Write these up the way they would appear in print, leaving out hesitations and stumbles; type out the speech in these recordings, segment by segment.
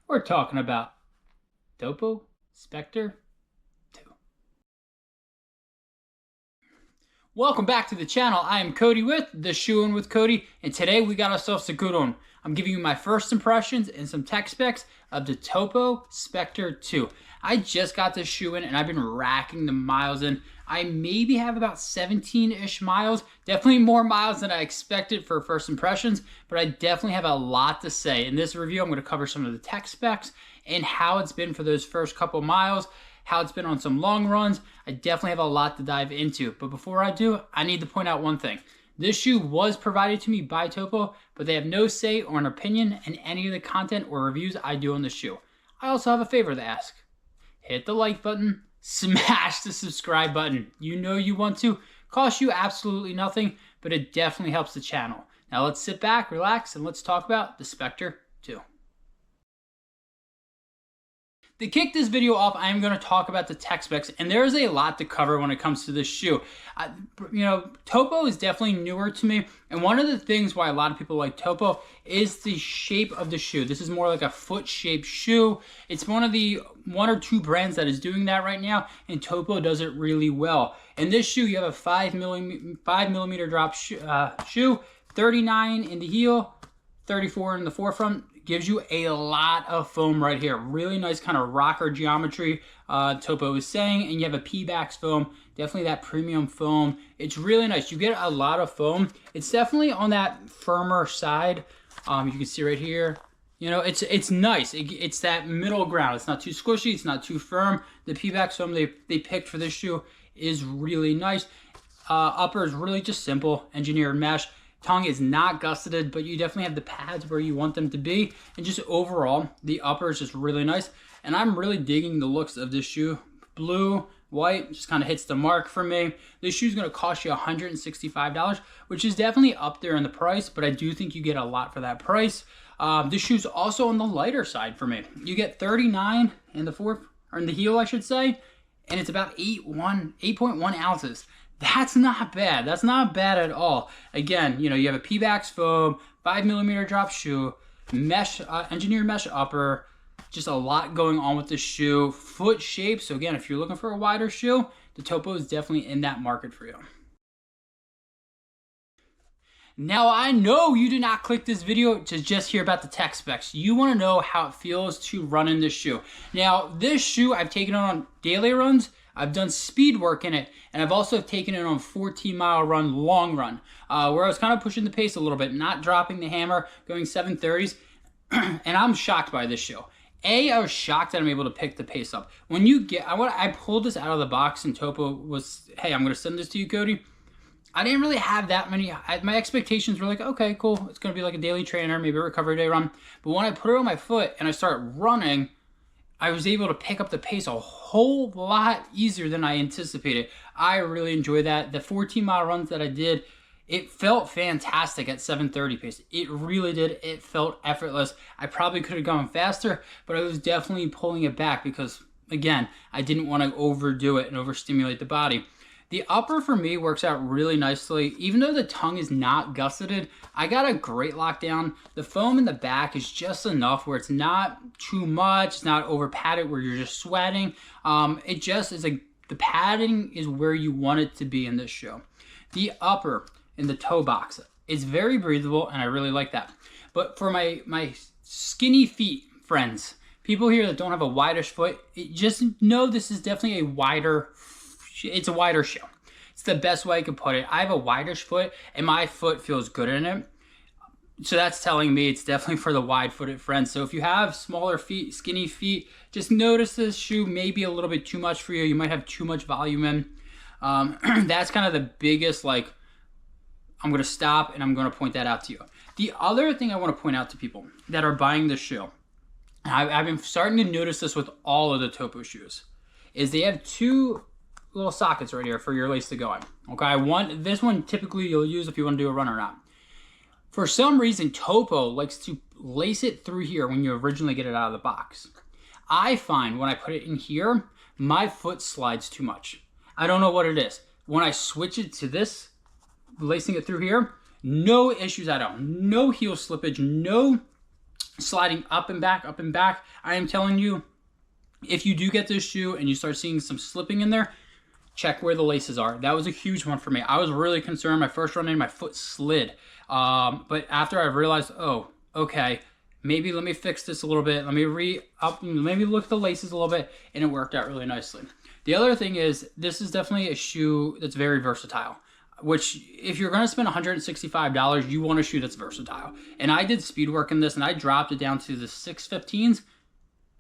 We're talking about Topo Specter 2. Welcome back to the channel. I am Cody with the Shoe In With Cody, and today we got ourselves a good one. I'm giving you my first impressions and some tech specs of the Topo Specter 2. I just got this shoe in and I've been racking the miles in. I maybe have about 17-ish miles, definitely more miles than I expected for first impressions, but I definitely have a lot to say. In this review, I'm going to cover some of the tech specs and how it's been for those first couple miles, how it's been on some long runs. I definitely have a lot to dive into, but before I do, I need to point out one thing. This shoe was provided to me by Topo, but they have no say or an opinion in any of the content or reviews I do on the shoe. I also have a favor to ask. Hit the like button, smash the subscribe button. You know you want to. Costs you absolutely nothing, but it definitely helps the channel. Now let's sit back, relax, and let's talk about the Specter 2. To kick this video off, I am going to talk about the tech specs, and there is a lot to cover when it comes to this shoe. Topo is definitely newer to me, and one of the things why a lot of people like Topo is the shape of the shoe. This is more like a foot-shaped shoe. It's one of the one or two brands that is doing that right now, and Topo does it really well. In this shoe, you have a 5 millimeter drop shoe, 39 in the heel, 34 in the forefront. Gives you a lot of foam right here. Really nice kind of rocker geometry, Topo is saying. And you have a P-Bax foam, definitely that premium foam. It's really nice. You get a lot of foam. It's definitely on that firmer side. You can see right here. You know, it's nice. It's that middle ground. It's not too squishy. It's not too firm. The P-Bax foam they picked for this shoe is really nice. Upper is really just simple, engineered mesh. Tongue is not gusseted, but you definitely have the pads where you want them to be. And just overall, the upper is just really nice. And I'm really digging the looks of this shoe. Blue, white, just kind of hits the mark for me. This shoe is going to cost you $165, which is definitely up there in the price, but I do think you get a lot for that price. This shoe's also on the lighter side for me. You get 39 in the heel, I should say, and it's about 8.1 ounces. That's not bad. That's not bad at all. Again, you know, you have a P-Bax foam, 5 millimeter drop shoe, mesh, engineered mesh upper, just a lot going on with the shoe. Foot shape. So again, if you're looking for a wider shoe, the Topo is definitely in that market for you. Now, I know you did not click this video to just hear about the tech specs. You want to know how it feels to run in this shoe. Now, this shoe, I've taken it on daily runs. I've done speed work in it, and I've also taken it on 14-mile run, long run, where I was kind of pushing the pace a little bit, not dropping the hammer, going 730s, and I'm shocked by this shoe. I was shocked that I'm able to pick the pace up. When you get, I pulled this out of the box, and Topo was, hey, I'm going to send this to you, Cody. I didn't really have that many. My expectations were like, okay, cool. It's going to be like a daily trainer, maybe a recovery day run. But when I put it on my foot and I started running, I was able to pick up the pace a whole lot easier than I anticipated. I really enjoyed that. The 14-mile runs that I did, it felt fantastic at 7:30 pace. It really did. It felt effortless. I probably could have gone faster, but I was definitely pulling it back because, again, I didn't want to overdo it and overstimulate the body. The upper for me works out really nicely. Even though the tongue is not gusseted, I got a great lockdown. The foam in the back is just enough where it's not too much. It's not over padded where you're just sweating. It just is like the padding is where you want it to be in this shoe. The upper in the toe box is very breathable, and I really like that. But for my skinny feet friends, people here that don't have a wideish foot, just know this is definitely a wider. It's a wider shoe. It's the best way I could put it. I have a wideish foot, and my foot feels good in it. So that's telling me it's definitely for the wide-footed friends. So if you have smaller feet, skinny feet, just notice this shoe may be a little bit too much for you. You might have too much volume in. That's kind of the biggest, like, I'm going to stop, and I'm going to point that out to you. The other thing I want to point out to people that are buying this shoe, and I've been starting to notice this with all of the Topo shoes, is they have two little sockets right here for your lace to go in. Okay, this one typically you'll use if you want to do a run or not. For some reason, Topo likes to lace it through here when you originally get it out of the box. I find when I put it in here, my foot slides too much. I don't know what it is. When I switch it to this, lacing it through here, no issues at all. No heel slippage, no sliding up and back, up and back. I am telling you, if you do get this shoe and you start seeing some slipping in there, check where the laces are. That was a huge one for me. I was really concerned. My first run in, my foot slid. But after I realized, oh, okay, maybe let me fix this a little bit. Let me maybe look at the laces a little bit, and it worked out really nicely. The other thing is, this is definitely a shoe that's very versatile, which if you're going to spend $165, you want a shoe that's versatile. And I did speed work in this, and I dropped it down to the 615s,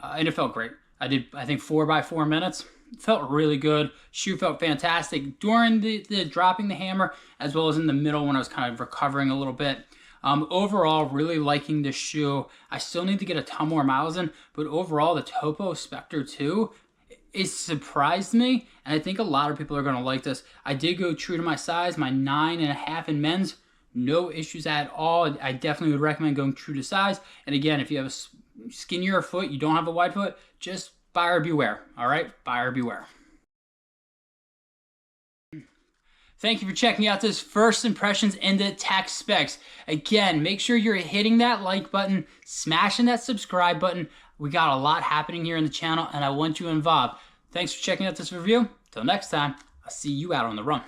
and it felt great. I did, I think, 4x4 minutes. It felt really good. Shoe felt fantastic during the dropping the hammer, as well as in the middle when I was kind of recovering a little bit. Overall, really liking this shoe. I still need to get a ton more miles in, but overall, the Topo Specter 2, it surprised me, and I think a lot of people are going to like this. I did go true to my size, my 9.5 in men's. No issues at all. I definitely would recommend going true to size. And again, if you have a skinnier foot, you don't have a wide foot, just buyer beware, all right? Buyer beware. Thank you for checking out this first impressions into tech specs. Again, make sure you're hitting that like button, smashing that subscribe button. We got a lot happening here in the channel, and I want you involved. Thanks for checking out this review. Till next time, I'll see you out on the run.